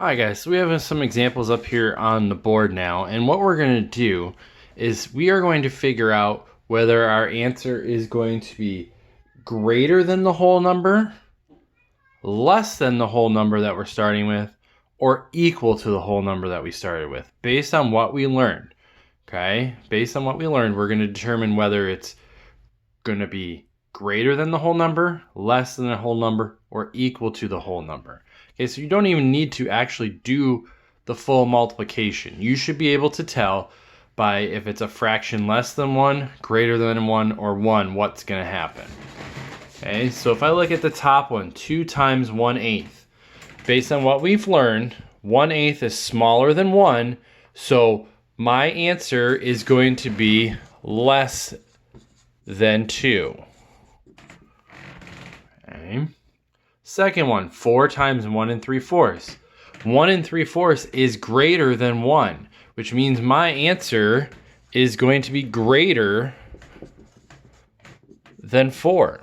Alright guys, so we have some examples up here on the board now, and what we're going to do is we are going to figure out whether our answer is going to be greater than the whole number, less than the whole number that we're starting with, or equal to the whole number that we started with, based on what we learned. Okay? Based on what we learned, we're going to determine whether it's going to be greater than the whole number, less than the whole number, or equal to the whole number. Okay, so you don't even need to actually do the full multiplication. You should be able to tell by if it's a fraction less than 1, greater than 1, or 1, what's going to happen. Okay, so if I look at the top one, 2 times 1/8. Based on what we've learned, 1/8 is smaller than 1, so my answer is going to be less than 2. Okay. Second one, 4 times 1 3/4. 1 3/4 is greater than 1, which means my answer is going to be greater than 4.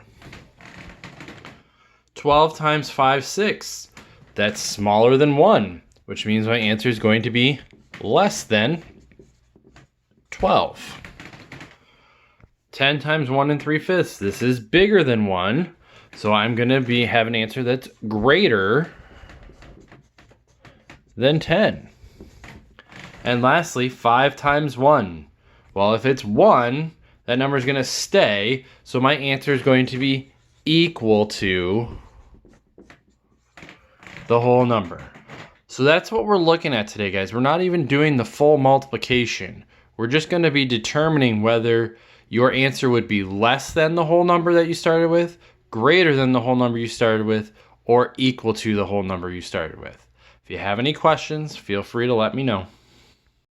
12 times 5/6. That's smaller than 1, which means my answer is going to be less than 12. 10 times 1 3/5. This is bigger than 1. So I'm going to have an answer that's greater than 10. And lastly, 5 times 1. Well, if it's 1, that number is going to stay. So my answer is going to be equal to the whole number. So that's what we're looking at today, guys. We're not even doing the full multiplication. We're just going to be determining whether your answer would be less than the whole number that you started with, greater than the whole number you started with, or equal to the whole number you started with. If you have any questions, feel free to let me know.